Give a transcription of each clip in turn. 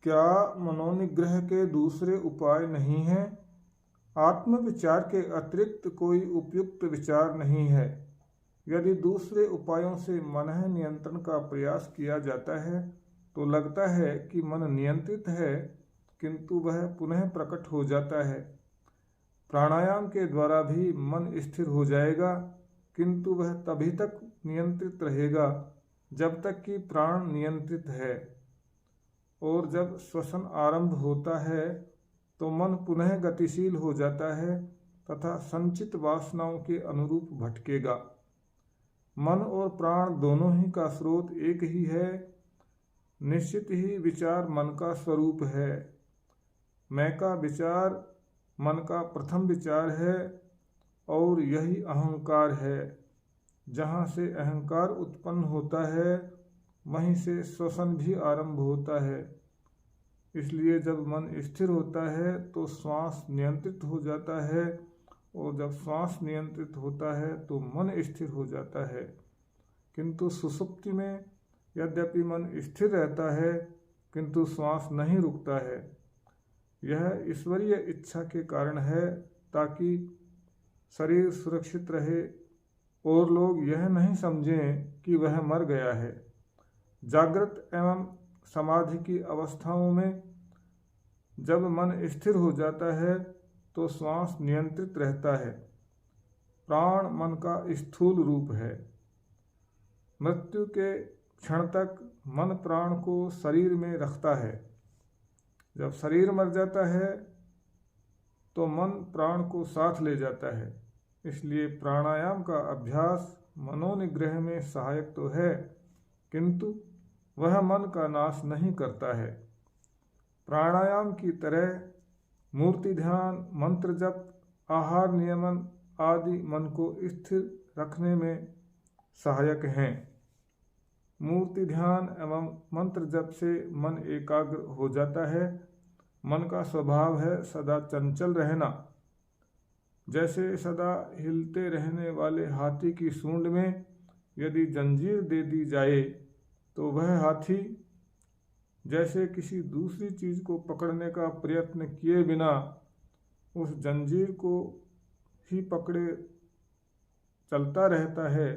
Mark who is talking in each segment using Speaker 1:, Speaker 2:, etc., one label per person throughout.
Speaker 1: क्या मनोनिग्रह के दूसरे उपाय नहीं हैं? आत्मविचार के अतिरिक्त कोई उपयुक्त विचार नहीं है। यदि दूसरे उपायों से मन नियंत्रण का प्रयास किया जाता है तो लगता है कि मन नियंत्रित है, किंतु वह पुनः प्रकट हो जाता है। प्राणायाम के द्वारा भी मन स्थिर हो जाएगा, किंतु वह तभी तक नियंत्रित रहेगा जब तक कि प्राण नियंत्रित है, और जब श्वसन आरंभ होता है तो मन पुनः गतिशील हो जाता है तथा संचित वासनाओं के अनुरूप भटकेगा। मन और प्राण दोनों ही का स्रोत एक ही है। निश्चित ही विचार मन का स्वरूप है। मैं का विचार मन का प्रथम विचार है और यही अहंकार है। जहाँ से अहंकार उत्पन्न होता है वहीं से श्वसन भी आरंभ होता है। इसलिए जब मन स्थिर होता है तो श्वास नियंत्रित हो जाता है, और जब श्वास नियंत्रित होता है तो मन स्थिर हो जाता है। किंतु सुषुप्ति में यद्यपि मन स्थिर रहता है, किंतु श्वास नहीं रुकता है। यह ईश्वरीय इच्छा के कारण है, ताकि शरीर सुरक्षित रहे और लोग यह नहीं समझें कि वह मर गया है। जागृत एवं समाधि की अवस्थाओं में जब मन स्थिर हो जाता है तो श्वास नियंत्रित रहता है। प्राण मन का स्थूल रूप है। मृत्यु के क्षण तक मन प्राण को शरीर में रखता है। जब शरीर मर जाता है तो मन प्राण को साथ ले जाता है। इसलिए प्राणायाम का अभ्यास मनोनिग्रह में सहायक तो है, किंतु वह मन का नाश नहीं करता है। प्राणायाम की तरह मूर्ति ध्यान, मंत्र जप, आहार नियमन आदि मन को स्थिर रखने में सहायक हैं। मूर्ति ध्यान एवं मंत्र जप से मन एकाग्र हो जाता है। मन का स्वभाव है सदा चंचल रहना। जैसे सदा हिलते रहने वाले हाथी की सूंड में यदि जंजीर दे दी जाए तो वह हाथी जैसे किसी दूसरी चीज को पकड़ने का प्रयत्न किए बिना उस जंजीर को ही पकड़े चलता रहता है,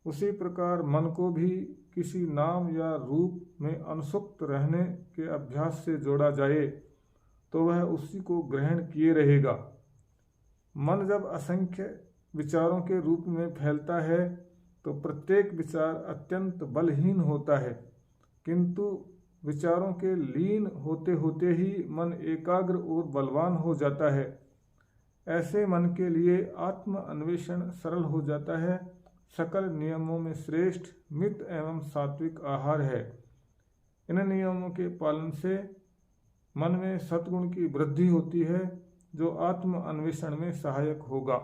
Speaker 1: उसी प्रकार मन को भी किसी नाम या रूप में अनसुक्त रहने के अभ्यास से जोड़ा जाए तो वह उसी को ग्रहण किए रहेगा। मन जब असंख्य विचारों के रूप में फैलता है तो प्रत्येक विचार अत्यंत बलहीन होता है, किंतु विचारों के लीन होते होते ही मन एकाग्र और बलवान हो जाता है। ऐसे मन के लिए आत्म अन्वेषण सरल हो जाता है। सकल नियमों में श्रेष्ठ मित एवं सात्विक आहार है। इन नियमों के पालन से मन में सद्गुण की वृद्धि होती है, जो आत्म अन्वेषण में सहायक होगा।